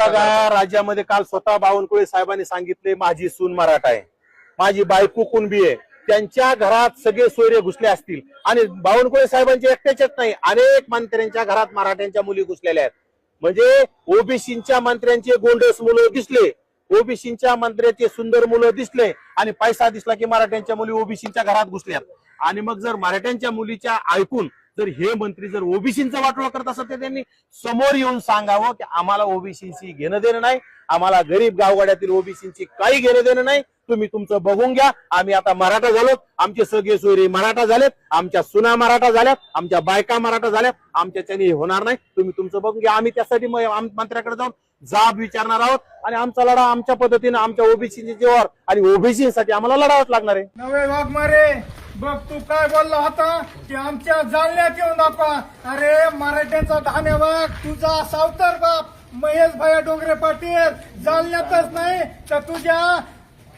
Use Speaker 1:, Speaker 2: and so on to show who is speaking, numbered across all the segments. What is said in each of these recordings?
Speaker 1: राज्यामध्ये काल स्वतः बावनकुळे साहेबांनी सांगितले माझी सून मराठा आहे, माझी बायको कुणबी आहे, त्यांच्या घरात सगळे सोयरे घुसले असतील आणि बावनकुळे साहेबांचे एकट्याच्याच नाही अनेक मंत्र्यांच्या घरात मराठ्यांच्या मुली घुसलेल्या आहेत. म्हणजे ओबीसीच्या मंत्र्यांचे गोंडस मुलं दिसले, ओबीसीच्या मंत्र्याचे सुंदर मुलं दिसले आणि पैसा दिसला की मराठ्यांच्या मुली ओबीसीच्या घरात घुसल्यात. आणि मग जर मराठ्यांच्या मुलीच्या ऐकून जर हे मंत्री जर ओबीसीचं वाटोळं करत असत तर त्यांनी समोर येऊन सांगावं की आम्हाला ओबीसीची घेणं देणं नाही, आम्हाला गरीब गावगाड्यातील ओबीसीची काही घेणं देणं नाही, तुम्ही तुमचं बघून घ्या, आम्ही आता मराठा झालो, आमचे सगळे सोयरे मराठा झालेत, आमच्या सुना मराठा झाल्यात, आमच्या बायका मराठा झाल्यात, आमच्याच्याने होणार नाही, तुम्ही तुमचं बघून घ्या. आम्ही त्यासाठी मंत्र्याकडे जाऊन जाब विचारणार आहोत आणि आमचा लढा आमच्या पद्धतीने आमच्या ओबीसीच्या जीवावर आणि ओबीसीसाठी आम्हाला लढावंच लागणार आहे.
Speaker 2: नवे वाघमारे बघ, तू काय बोलला होता की आमच्या जालन्यात येऊन दाखवा. अरे मराठ्यांचा धान्यवाग तुझा सावतर बाप महेश भाया डोंगरे पाटील जालन्यातच नाही तर तुझ्या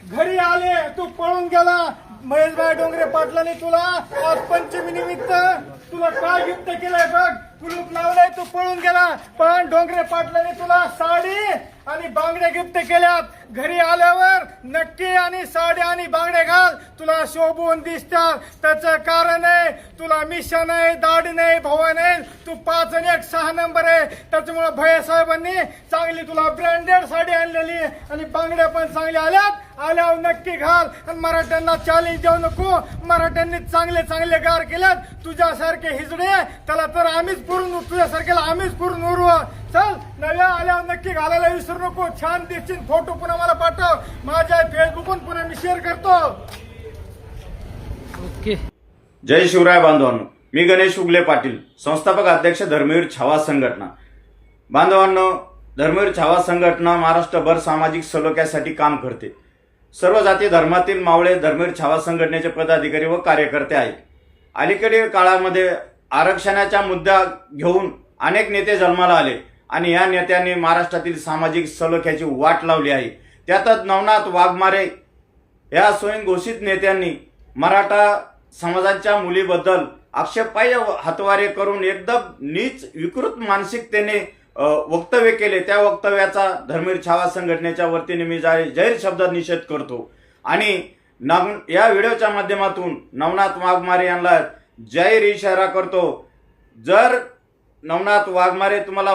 Speaker 2: घरी आले, तू पळून गेला. महेश भाया डोंगरे पाटलांनी तुला आज पंचमी निमित्त तुला काय गिफ्ट केलंय बघ, कुलूप लावलंय, तू पळून गेला. पण डोंगरे पाटलांनी तुला साडी आणि बांगड्या गिफ्ट केल्यात. घरी आल्यावर नक्की आणि साडी आणि बांगडे घाल, तुला शोभून दिसतात. त्याचं कारण आहे तुला मिशन आहे, दाढी नाही, भवन आहे, तू 5 आणि 1 6 नंबर आहे. त्याच्यामुळे भैयासाहेबांनी चांगली तुला ब्रँडेड साडी आणलेली आणि बांगड्या पण चांगल्या आल्यात. आल्यावर नक्की घाल आणि मराठ्यांना चॅलेंज देऊ नको. मराठ्यांनी चांगले चांगले गार केल्यात, तुझ्यासारखे हिजडे त्याला तर आम्हीच पुरून, तुझ्यासारख्याला आम्हीच पुरून उरव. चल नव्या आल्यावर नक्की घालायला विसरू नको. छान दिसतील फोटो पुन्हा मला पाठव, माझ्या फेसबुकून पुन्हा मी शेअर करतो.
Speaker 3: ओके. जय शिवराय बांधवांनो, मी गणेश उगले पाटील, संस्थापक अध्यक्ष धर्मवीर छावा संघटना. बांधवांनो, धर्मवीर छावा संघटना महाराष्ट्रभर सामाजिक सलोख्यासाठी काम करते. सर्व जाती धर्मातील मावळे धर्मवीर छावा संघटनेचे पदाधिकारी व कार्यकर्ते आहेत. अलीकडील काळामध्ये आरक्षणाचा मुद्दा घेऊन अनेक नेते जन्माला आले आणि या नेत्यांनी महाराष्ट्रातील सामाजिक सलोख्याची वाट लावली आहे. त्यातच नवनाथ वाघमारे या स्वयंघोषित नेत्यांनी मराठा समाजाच्या मुलीबद्दल आक्षेपार्ह हातवारे करून एकदम नीच विकृत मानसिकतेने वक्तव्य केले. त्या वक्तव्याचा धर्मवीर छावा संघटनेच्या वतीने मी जाहीर शब्दात निषेध करतो आणि या व्हिडिओच्या माध्यमातून नवनाथ वाघमारे यांना जाहीर इशारा करतो. जर नवनाथ वाघमारे तुला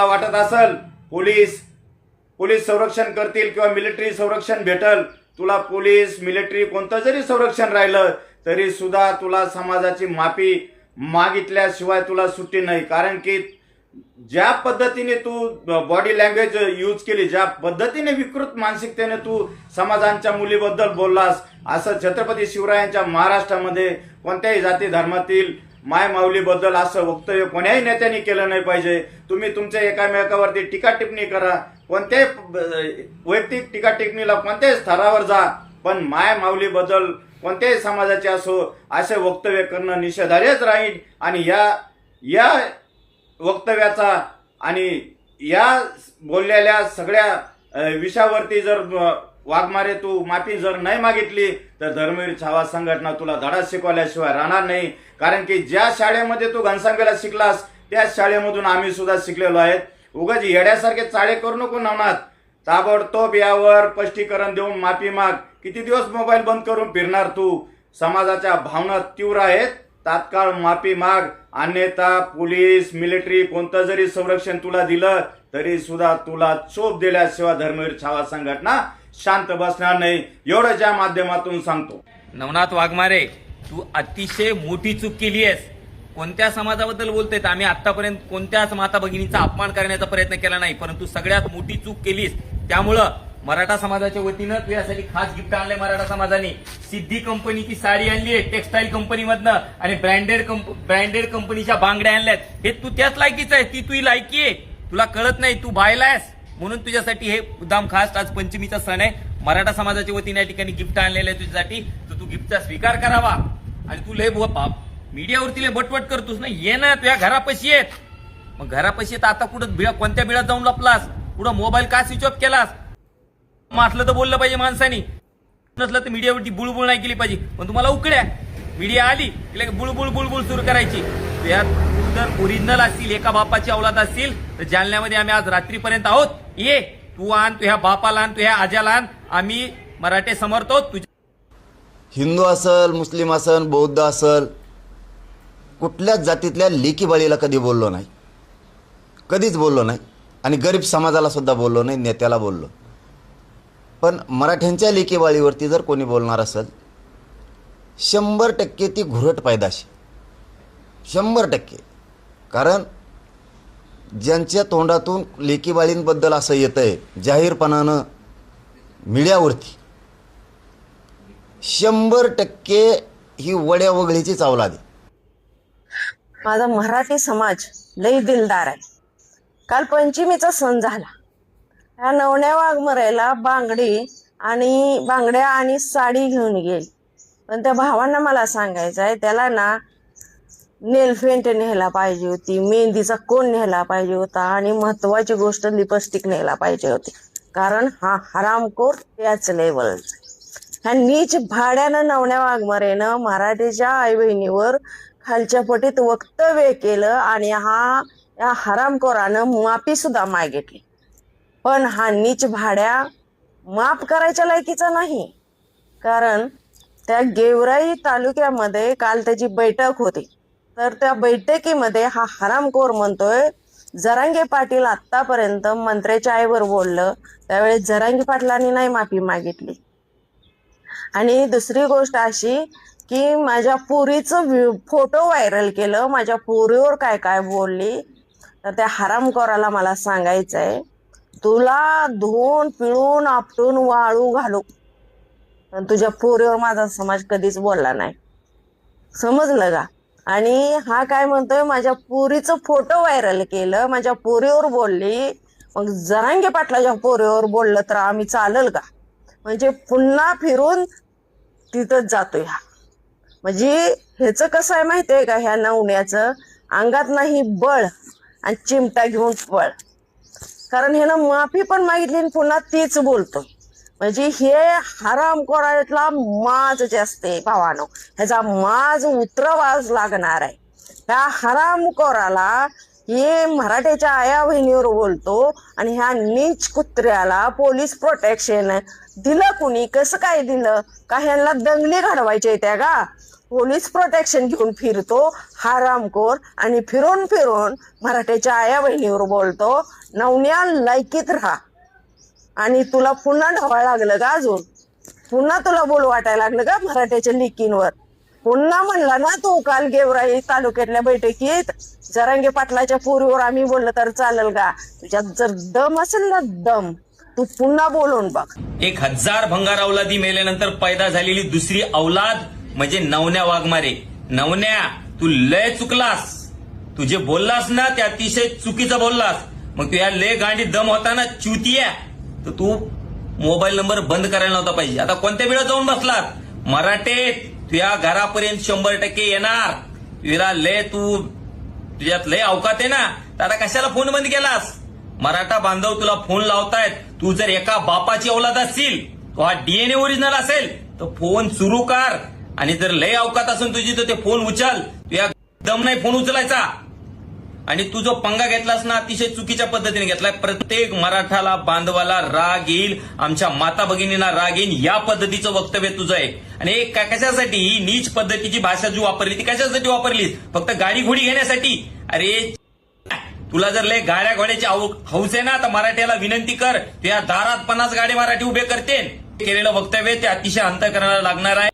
Speaker 3: वाटत असेल पोलीस संरक्षण करतील किंवा मिलिटरी संरक्षण भेटल, तुला पोलीस मिलिटरी कोणतं जरी संरक्षण राहिलं तरी सुद्धा तुला समाजाची माफी मागितल्याशिवाय तुला सुट्टी नाही. कारण की ज्या पद्धतीने तू बॉडी लँग्वेज यूज केली, ज्या पद्धतीने विकृत मानसिकतेने तू समाजांच्या मुलीबद्दल बोललास, असं छत्रपती शिवरायांच्या महाराष्ट्रामध्ये कोणत्याही जाती धर्मातील माय माऊलीबद्दल असं वक्तव्य कोण्याही नेत्यांनी केलं नाही पाहिजे. तुम्ही तुमच्या एकामेकावरती टीका टिप्पणी करा, कोणत्याही वैयक्तिक टीका टिप्पणीला कोणत्याही स्तरावर जा, पण माय माऊलीबद्दल कोणत्याही समाजाचे असो असे वक्तव्य करणं निषेधार्हच राहील. आणि या वक्तव्याचा आणि या बोललेल्या सगळ्या विषयावरती जर वाघमारे तू माफी जर नाही मागितली तर धर्मवीर छावा संघटना तुला धडा शिकवल्याशिवाय राहणार नाही. कारण की ज्या शाळेमध्ये तू घनसांगेला शिकलास त्याच शाळेमधून आम्ही सुद्धा शिकलेलो आहेत. उगाच येड्यासारखे चाळे करू नको नवनाथ. ताबडतोब यावर स्पष्टीकरण देऊन माफी माग. किती दिवस मोबाईल बंद करून फिरणार तू? समाजाच्या भावना तीव्र आहेत, तात्काळ माफी माग, अन्यथा पोलीस मिलिटरी कोणतं जरी संरक्षण तुला दिलं तरी सुद्धा तुला चोप दिल्याशिवाय धर्मवीर छावा संघटना शांत बसणार नाही. एवढं ज्या माध्यमातून सांगतो.
Speaker 4: नवनाथ वाघमारे, तू अतिशय मोठी चूक केली आहेस. कोणत्या समाजाबद्दल बोलतोय? आम्ही आतापर्यंत कोणत्याच माता भगिनीचा अपमान करण्याचा प्रयत्न केला नाही, परंतु सगळ्यात मोठी चूक केलीस. त्यामुळं मराठा समाजाच्या वतीनं तुझ्यासाठी खास गिफ्ट आणलंय. मराठा समाजाने सिद्धी कंपनीची साडी आणली आहे टेक्सटाईल कंपनीमधनं आणि ब्रँडेड कंपनीच्या बांगड्या आणल्यात. हे तू त्याच लायकीच आहे, ती तुझी लायकी आहे. तुला कळत नाही, तू भायला आहेस म्हणून तुझ्यासाठी हे मुद्दाम खास आज पंचमीचा सण आहे. मराठा समाजाच्या वतीने या ठिकाणी गिफ्ट आणलेलं आहे तुझ्यासाठी, तर तू गिफ्टचा स्वीकार करावा. आणि तू लय मीडियावरती लय बटवट करतोस ना, ये ना तुझ्या घरापाशी येत. मग घरापाशी येत आता कुठं कोणत्या बिळात जाऊन लपलास? कुठं मोबाईल का स्विच ऑफ केलास? असलं तर बोललं पाहिजे माणसानी, नसलं तर मीडियावरती बुळबुळ नाही केली पाहिजे. पण तुम्हाला उकड्या मीडिया आली की बुळबुळ बुळबुळ सुरू करायची. त्यात तू जर ओरिजिनल असतील, एका बापाची औलाद असतील, तर जालन्यामध्ये आम्ही आज रात्रीपर्यंत आहोत. ये तू आण, तुझ्या बापाला आण, तुझ्या आज्याला आण. आम्ही मराठे समर्थो.
Speaker 5: हिंदू असल, मुस्लिम असल, बौद्ध असल, कुठल्याच जातीतल्या लेकी बाळीला कधी बोललो नाही, कधीच बोललो नाही. आणि गरीब समाजाला सुद्धा बोललो नाही, नेत्याला बोललो. पण मराठ्यांच्या लेकी बाळीवरती जर कोणी बोलणार असेल, 100% ती घुरट पैदाशी, 100%. कारण ज्यांच्या तोंडातून लेकी बाळींबद्दल असं येतंय जाहीरपणानं मीडियावरती, 100% ही वड्या वगळीचीच अवलाद आहे.
Speaker 6: माझा मराठी समाज लई दिलदार आहे. काल पंचमीचा सण झाला. ह्या नवण्या वाघमरेला बांगड्या आणि साडी घेऊन गेली. पण त्या भावांना मला सांगायचं आहे, त्याला ना नेलपेंट न्यायला पाहिजे होती, मेहंदीचा कोण न्यायला पाहिजे होता, आणि महत्वाची गोष्ट लिपस्टिक न्यायला पाहिजे होती. कारण हा हरामखोर त्याच लेवलचा. ह्या नीच भाड्यानं नवण्या वाघमारेनं मराठीच्या आई बहिणीवर खालच्या पटीत वक्तव्य केलं आणि या हरामखोरानं माफी सुद्धा मागितली. पण हा नीच भाड्या माफ करायच्या लायकीचा नाही. कारण त्या गेवराई तालुक्यामध्ये काल त्याची बैठक होती. तर त्या बैठकीमध्ये हा हरामखोर म्हणतोय, जरांगे पाटील आतापर्यंत मंत्र्याच्या आईवर बोललं, त्यावेळेस जरांगे पाटलांनी नाही माफी मागितली. आणि दुसरी गोष्ट अशी की माझ्या पुरीचं फोटो व्हायरल केलं, माझ्या पुरीवर काय काय बोलली. तर त्या हरामखोराला मला सांगायचं आहे, तुला धुवून पिळून आपटून वाळू घालू, पण तुझ्या पुरीवर माझा समाज कधीच बोलला नाही. समजलं का? आणि हा काय म्हणतोय, माझ्या पुरीचं फोटो व्हायरल केलं, माझ्या पुरीवर बोलली. मग जरांगे पाटलाच्या पुरीवर बोललं तर आम्ही चालेल का? म्हणजे पुन्हा फिरून तिथंच जातोय हा. म्हणजे ह्याचं कसं आहे माहितीये का, ह्या नवण्याचं अंगात नाही बळ आणि चिमटा घेऊन पळ. कारण ह्यानं माफी पण मागितली आणि पुन्हा तीच बोलतोय. म्हणजे हे हरामखोरातला माज जास्त आहे भावानो. ह्याचा माज उतरवाज लागणार आहे. ह्या हरामखोराला हे मराठीच्या आया बहिणीवर बोलतो आणि ह्या नीच कुत्र्याला पोलीस प्रोटेक्शन दिलं. कुणी कसं काय दिलं? का ह्यांना दंगली घडवायच्या त्या का? पोलीस प्रोटेक्शन घेऊन फिरतो हरामखोर आणि फिरून फिरून मराठीच्या आया बहिणीवर बोलतो. नवण्या लायकीत राहा. आणि तुला पुन्हा ढवाळ लागलं का? अजून पुन्हा तुला बोल वाटायला लागलं का मराठीच्या लेकींवर? पुन्हा म्हणला ना तू काल गेवराई तालुक्यातल्या बैठकीत, जरांगे पाटलाच्या पोरीवर आम्ही बोललं तर चालेल का? तुझ्यात जर दम असेल ना दम, तू पुन्हा बोलून बघ.
Speaker 4: 1000 भंगार अवलादी मेल्यानंतर पैदा झालेली दुसरी अवलाद म्हणजे नवण्या वाघमारे. नवण्या, तू लय चुकलास. तू जे बोललास ना ते अतिशय चुकीचं बोललास. मग तू या लय गांडी दम होता ना च्युतिया, तर तू मोबाईल नंबर बंद करायला नव्हता पाहिजे. आता कोणत्या वेळा जाऊन बसलात? मराठीत तुझ्या घरापर्यंत 100% येणार. तुझ्यात लय अवकात आहे ना, तर आता कशाला फोन बंद केलास? मराठा बांधव तुला फोन लावतायत. तू जर एका बापाची औलाद असशील, तो हा डीएनए ओरिजिनल असेल, तर फोन सुरू कर. आणि जर लय अवकात असेल तुझी, तर ते फोन उचल. तुझ्या दम नाही फोन उचलायचा. आणि तू जो पंगा घेतलास ना, अतिशय चुकीच्या पद्धतीने घेतलाय. प्रत्येक मराठाला बांधवाला राग येईल, आमच्या माता भगिनींना राग येईल, या पद्धतीचं वक्तव्य तुझं आहे. आणि कशासाठी ही नीच पद्धतीची भाषा जी वापरली ती कशासाठी वापरली? फक्त गाडी घोडी घेण्यासाठी? अरे तुला जर लय गाड्या घोड्याची हौस आहे ना, तर मराठ्याला विनंती कर, तुझ्या दारात 50 गाडी मराठी उभे करते. केलेलं वक्तव्य ते अतिशय अंतःकरणाला लागणार आहे.